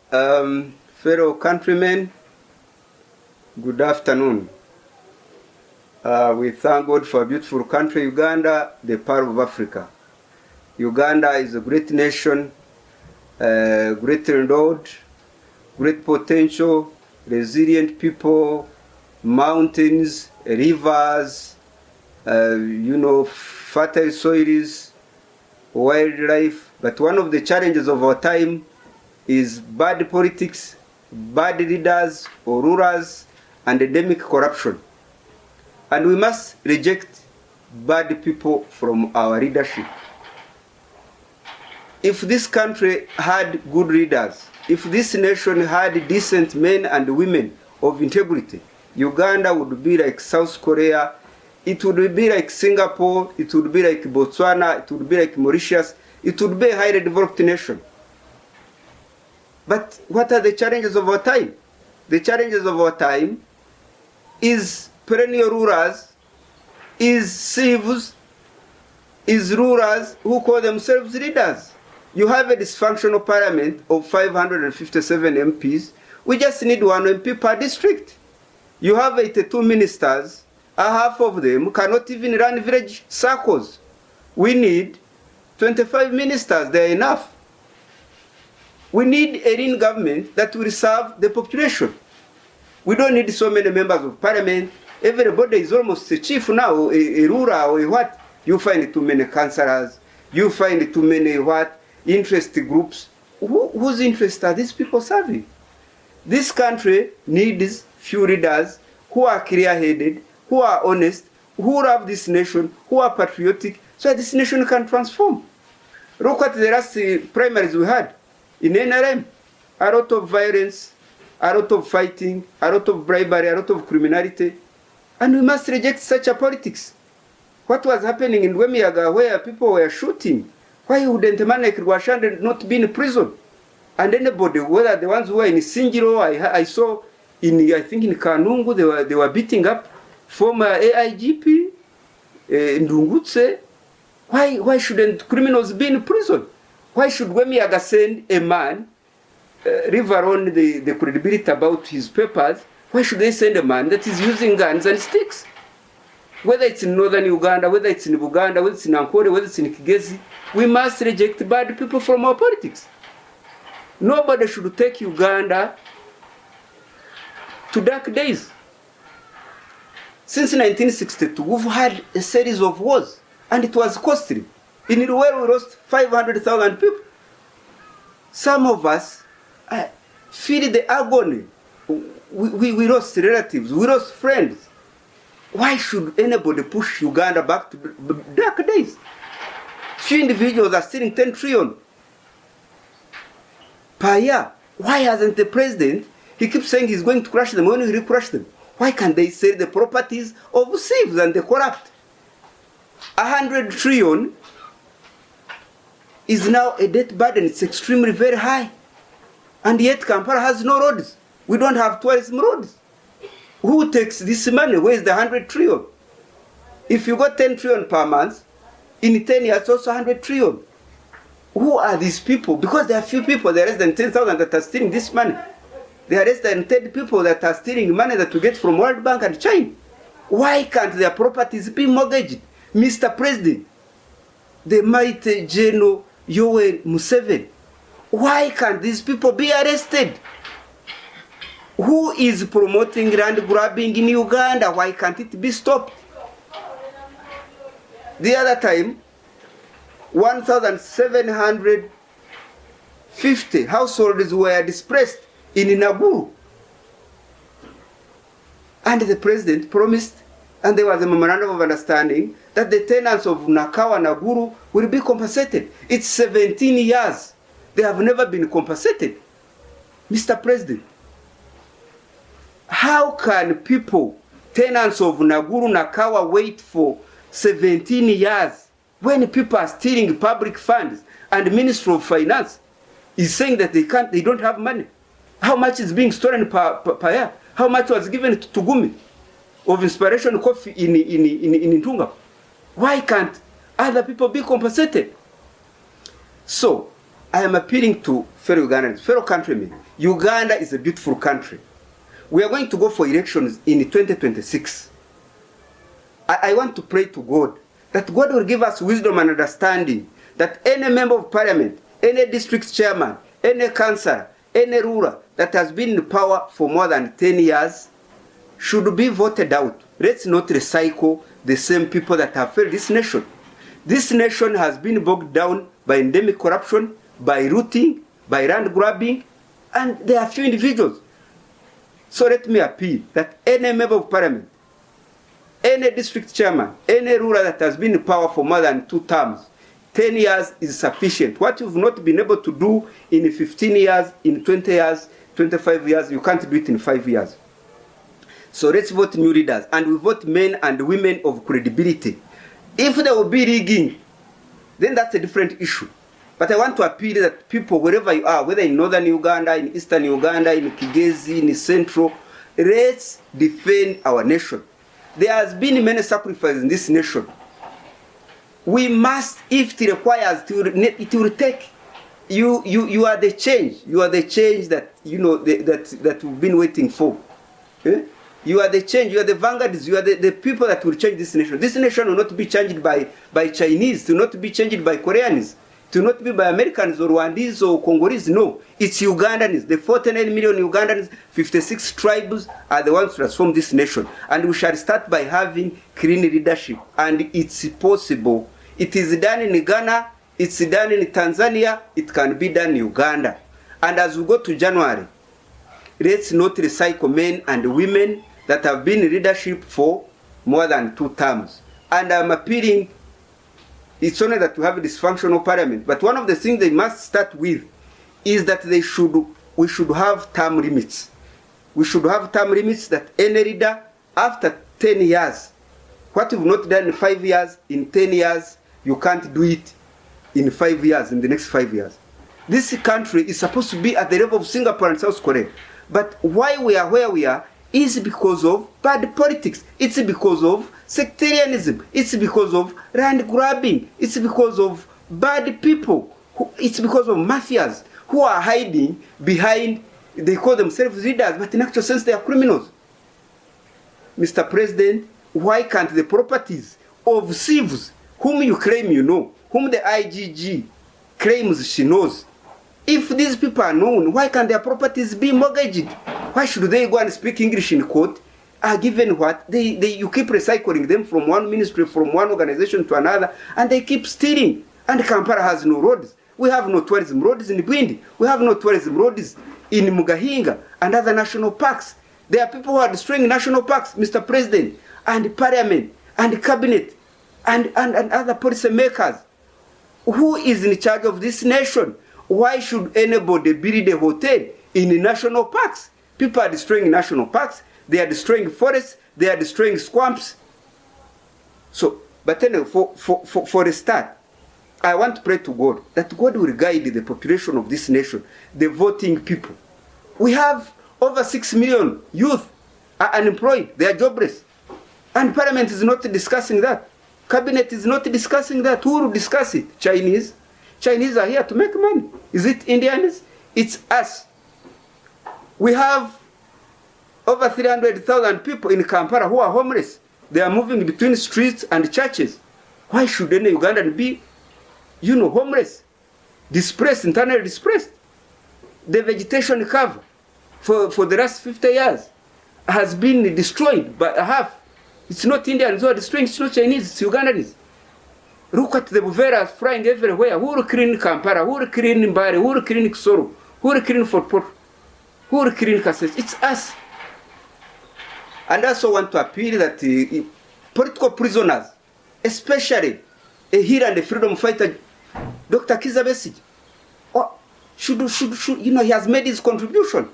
Fellow countrymen, good afternoon. We thank God for a beautiful country, Uganda, the pearl of Africa. Uganda is a great nation, great endowed, great potential, resilient people, mountains, rivers, fertile soils, wildlife. But one of the challenges of our time is bad politics, bad leaders or rulers, and endemic corruption. And we must reject bad people from our leadership. If this country had good leaders, if this nation had decent men and women of integrity, Uganda would be like South Korea, it would be like Singapore, it would be like Botswana, it would be like Mauritius, it would be a highly developed nation. But what are the challenges of our time? The challenges of our time is perennial rulers, is thieves, is rulers who call themselves leaders. You have a dysfunctional parliament of 557 MPs. We just need one MP per district. You have 82 ministers, half of them cannot even run village circles. We need 25 ministers, they are enough. We need a lean government that will serve the population. We don't need so many members of parliament. Everybody is almost a chief now, a ruler or a what. You find too many councillors. You find too many what? Interest groups. Whose interests are these people serving? This country needs few leaders who are clear-headed, who are honest, who love this nation, who are patriotic, so that this nation can transform. Look at the last primaries we had. In NRM, a lot of violence, a lot of fighting, a lot of bribery, a lot of criminality. And we must reject such a politics. What was happening in Wemiyaga where people were shooting? Why wouldn't a man like Rwashanda not be in prison? And anybody, whether the ones who were in Singiro, I saw I think in Kanungu, they were beating up former AIGP, Ndungutse. Why shouldn't criminals be in prison? Why should Wemiyaga send a man, leave on the credibility about his papers? Why should they send a man that is using guns and sticks? Whether it's in northern Uganda, whether it's in Uganda, whether it's in Ankole, whether it's in Kigezi, we must reject bad people from our politics. Nobody should take Uganda to dark days. Since 1962, we've had a series of wars, and it was costly. In Ruel, we lost 500,000 people. Some of us feel the agony. We lost relatives, we lost friends. Why should anybody push Uganda back to dark days? Few individuals are stealing 10 trillion per year. Why hasn't the president, he keeps saying he's going to crush them, when will he crush them? Why can't they sell the properties of thieves and the corrupt? 100 trillion is now a debt burden. It's extremely very high. And yet Kampala has no roads. We don't have tourism roads. Who takes this money? Where is the 100 trillion? If you got 10 trillion per month, in 10 years also 100 trillion. Who are these people? Because there are few people, there are less than 10,000 that are stealing this money. There are less than 10 people that are stealing money that we get from World Bank and China. Why can't their properties be mortgaged? Mr. President, the mighty General Yoweri Museveni, why can't these people be arrested? Who is promoting land grabbing in Uganda? Why can't it be stopped? The other time, 1,750 households were displaced in Naguru. And the president promised, and there was a memorandum of understanding, that the tenants of Nakawa Naguru will be compensated. It's 17 years. They have never been compensated. Mr. President, how can people, tenants of Naguru Nakawa, wait for 17 years when people are stealing public funds and the Ministry of Finance is saying that they don't have money? How much is being stolen per year? How much was given to Tugumi of Inspiration Coffee in Tunga? Why can't other people be compensated? So, I am appealing to fellow Ugandans, fellow countrymen. Uganda is a beautiful country. We are going to go for elections in 2026. I want to pray to God that God will give us wisdom and understanding, that any member of parliament, any district chairman, any councillor, any ruler that has been in power for more than 10 years should be voted out. Let's not recycle the same people that have failed this nation. This nation has been bogged down by endemic corruption, by looting, by land grabbing, and there are few individuals. So let me appeal that any member of parliament, any district chairman, any ruler that has been in power for more than 2 terms, 10 years is sufficient. What you've not been able to do in 15 years, in 20 years, 25 years, you can't do it in 5 years. So let's vote new leaders, and we vote men and women of credibility. If there will be rigging, then that's a different issue. But I want to appeal that people, wherever you are, whether in northern Uganda, in eastern Uganda, in Kigezi, in central, let's defend our nation. There has been many sacrifices in this nation. We must, if it requires, it will take. You are the change. You are the change that that we've been waiting for. Eh? You are the change. You are the vanguards. You are the people that will change this nation. This nation will not be changed by Chinese. It will not be changed by Koreans. It will not be by Americans or Rwandese or Congolese. No, it's Ugandans. The 49 million Ugandans, 56 tribes are the ones to transform this nation. And we shall start by having clean leadership. And it's possible. It is done in Ghana. It's done in Tanzania. It can be done in Uganda. And as we go to January, let's not recycle men and women that have been in leadership for more than 2 terms. And I'm appealing. It's only that we have a dysfunctional parliament. But one of the things they must start with is that we should have term limits. We should have term limits that any leader, after 10 years, what you've not done in 5 years, in 10 years, you can't do it in 5 years, in the next 5 years. This country is supposed to be at the level of Singapore and South Korea. But why we are where we are is because of bad politics. It's because of sectarianism. It's because of land grabbing. It's because of bad people. It's because of mafias who are hiding behind, they call themselves leaders, but in actual sense they are criminals. Mr. President, why can't the properties of thieves, whom you claim you know, whom the IGG claims she knows, if these people are known, why can't their properties be mortgaged? Why should they go and speak English in court? Given what? You keep recycling them from one ministry, from one organization to another, and they keep stealing. And Kampala has no roads. We have no tourism roads in Bwindi. We have no tourism roads in Mugahinga and other national parks. There are people who are destroying national parks, Mr. President, and Parliament, and Cabinet, and other policy makers. Who is in charge of this nation? Why should anybody build a hotel in national parks? People are destroying national parks. They are destroying forests. They are destroying swamps. So, but anyway, for a start, I want to pray to God that God will guide the population of this nation, the voting people. We have over 6 million youth are unemployed. They are jobless. And Parliament is not discussing that. Cabinet is not discussing that. Who will discuss it? Chinese. Chinese are here to make money. Is it Indians? It's us. We have over 300,000 people in Kampala who are homeless. They are moving between streets and churches. Why should any Ugandan be, homeless, displaced, internally displaced? The vegetation cover for the last 50 years has been destroyed by half. It's not Indians who are destroying, it's not Chinese, it's Ugandans. Look at the buveras flying everywhere. Who will clean Kampala? Who will clean Mbare? Who will clean Kisoro? Who will clean Fort Portal? Who will clean Kasese? It's us. And I also want to appeal that political prisoners, especially a hero and a freedom fighter, Dr. Kizza Besigye, should he has made his contribution.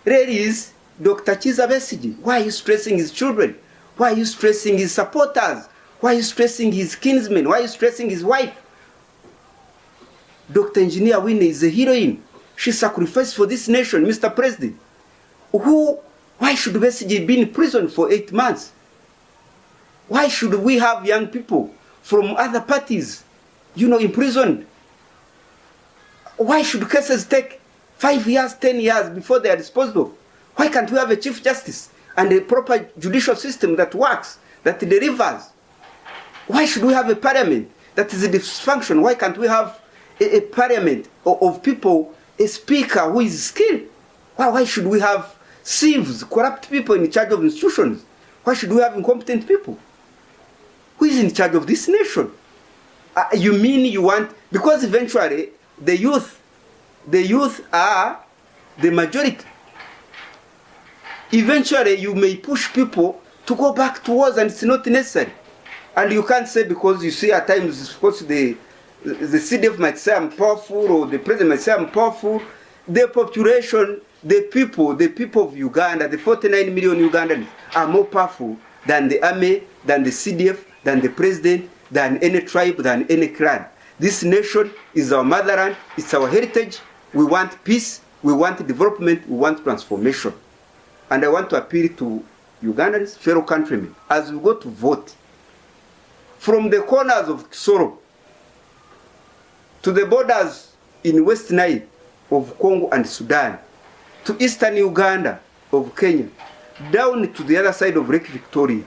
There is Dr. Kizza Besigye. Why are you stressing his children? Why are you stressing his supporters? Why are you stressing his kinsmen? Why are you stressing his wife? Dr. Engineer Winnie is a heroine. She sacrificed for this nation, Mr. President. Why should Besigye be in prison for 8 months? Why should we have young people from other parties, imprisoned? Why should cases take 5 years, 10 years before they are disposed of? Why can't we have a Chief Justice and a proper judicial system that works, that delivers? Why should we have a parliament that is a dysfunction? Why can't we have a parliament of people, a speaker who is skilled? Why should we have thieves, corrupt people in charge of institutions? Why should we have incompetent people? Who is in charge of this nation? You mean you want, because eventually the youth are the majority. Eventually you may push people to go back to wars, and it's not necessary. And you can't say, because you see at times, of course, the CDF might say I'm powerful, or the president might say I'm powerful. The population, the people of Uganda, the 49 million Ugandans are more powerful than the army, than the CDF, than the president, than any tribe, than any clan. This nation is our motherland, it's our heritage. We want peace, we want development, we want transformation. And I want to appeal to Ugandans, fellow countrymen, as we go to vote, from the corners of Kisoro to the borders in West Nile of Congo and Sudan, to eastern Uganda of Kenya, down to the other side of Lake Victoria.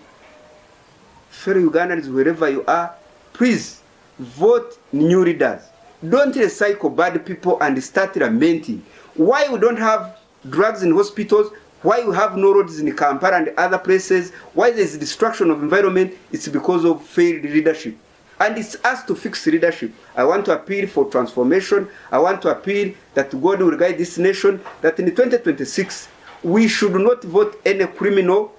Fellow Ugandans, wherever you are, please vote new leaders. Don't recycle bad people and start lamenting why we don't have drugs in hospitals, why we have no roads in Kampala and other places, why there is destruction of environment. It's because of failed leadership. And it's us to fix leadership. I want to appeal for transformation. I want to appeal that God will guide this nation, that in 2026, we should not vote any criminal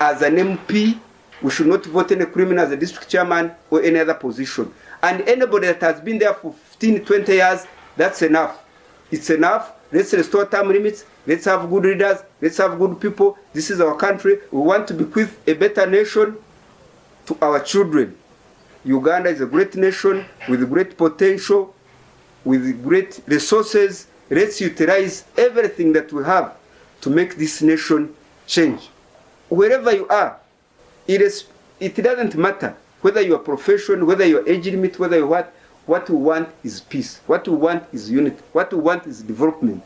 as an MP. We should not vote any criminal as a district chairman or any other position. And anybody that has been there for 15, 20 years, that's enough. It's enough. Let's restore term limits. Let's have good leaders. Let's have good people. This is our country. We want to bequeath a better nation to our children. Uganda is a great nation with great potential, with great resources. Let's utilize everything that we have to make this nation change. Wherever you are, it doesn't matter whether you are profession, whether you are age limit, whether you what we want is peace. What we want is unity. What we want is development.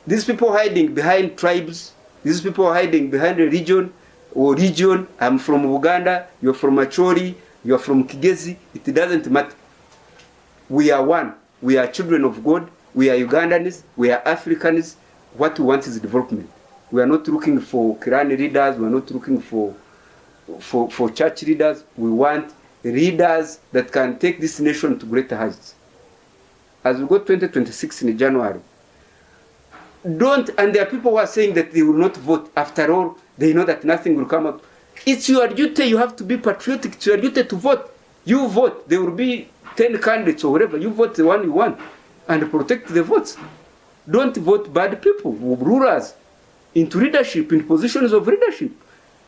These people hiding behind tribes, these people hiding behind a region or region. I'm from Uganda, you're from Acholi, you're from Kigezi. It doesn't matter. We are one. We are children of God. We are Ugandans. We are Africans. What we want is development. We are not looking for clan leaders. We are not looking for church leaders. We want leaders that can take this nation to greater heights. As we go 2026 in January, and there are people who are saying that they will not vote. After all, they know that nothing will come out. It's your duty. You have to be patriotic. It's your duty to vote. You vote. There will be 10 candidates or whatever. You vote the one you want and protect the votes. Don't vote bad people, rulers, into leadership, in positions of leadership.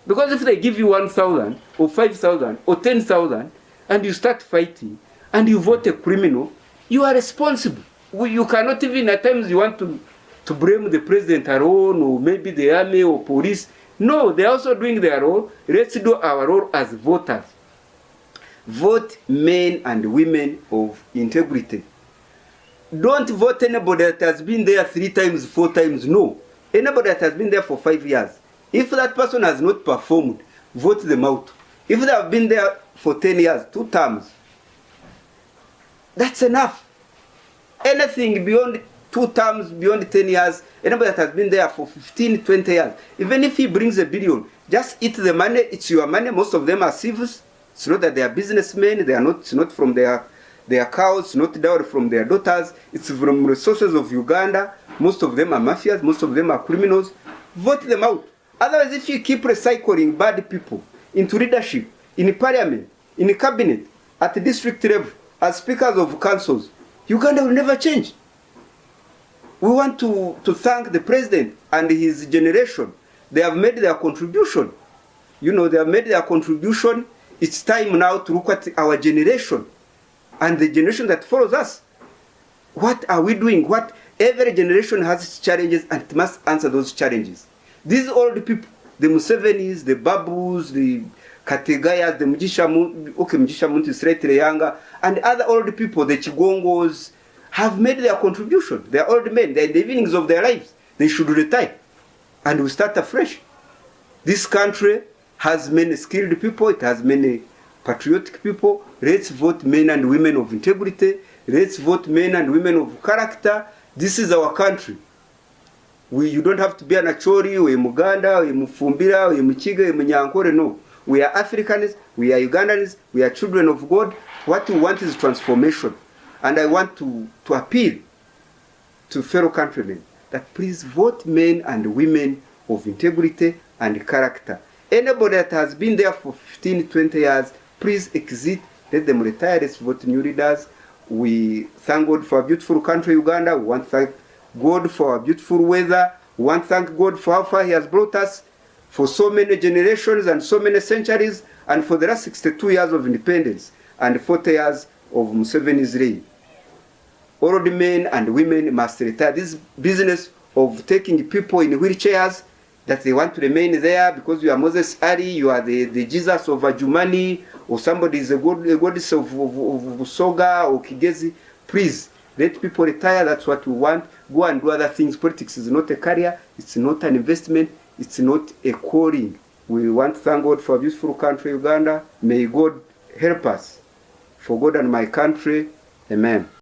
Because if they give you 1,000 or 5,000 or 10,000 and you start fighting and you vote a criminal, you are responsible. You cannot even, at times you want to blame the president alone or maybe the army or police. No, they are also doing their role. Let's do our role as voters. Vote men and women of integrity. Don't vote anybody that has been there 3 times, 4 times. No. Anybody that has been there for 5 years. If that person has not performed, vote them out. If they have been there for 10 years, 2 terms, that's enough. Anything beyond 2 terms, beyond 10 years, anybody that has been there for 15, 20 years, even if he brings $1 billion, just eat the money. It's your money. Most of them are civils. It's not that they are businessmen. They are not. It's not from their cows, not dowry from their daughters. It's from resources of Uganda. Most of them are mafias. Most of them are criminals. Vote them out. Otherwise, if you keep recycling bad people into leadership, in parliament, in cabinet, at the district level, as speakers of councils, Uganda will never change. We want to thank the president and his generation. They have made their contribution. You know, they have made their contribution. It's time now to look at our generation and the generation that follows us. What are we doing? Every generation has its challenges and it must answer those challenges. These old people, the Musevenis, the Babus, the Kategayas, the Mugisha Muntu is slightly younger, and other old people, the Chigongos, have made their contribution. They are old men. They are in the evenings of their lives. They should retire. And we start afresh. This country has many skilled people. It has many patriotic people. Let's vote men and women of integrity. Let's vote men and women of character. This is our country. You don't have to be an Achori, or a Muganda, or a Mufumbira, or a Muchiga, or a Munyankore. No. We are Africans. We are Ugandans. We are children of God. What we want is transformation. And I want to appeal to fellow countrymen that please vote men and women of integrity and character. Anybody that has been there for 15, 20 years, please exit. Let them retire. Let's vote new leaders. We thank God for a beautiful country, Uganda. We want to thank God for our beautiful weather. We want to thank God for how far He has brought us for so many generations and so many centuries, and for the last 62 years of independence and 40 years of Museveni's reign. All the men and women must retire. This business of taking people in wheelchairs, that they want to remain there because you are Moses Ali, you are the Jesus of Ajumani, or somebody is a goddess of Soga or Kigezi. Please, let people retire. That's what we want. Go and do other things. Politics is not a career. It's not an investment. It's not a calling. We want to thank God for a beautiful country, Uganda. May God help us. For God and my country. Amen.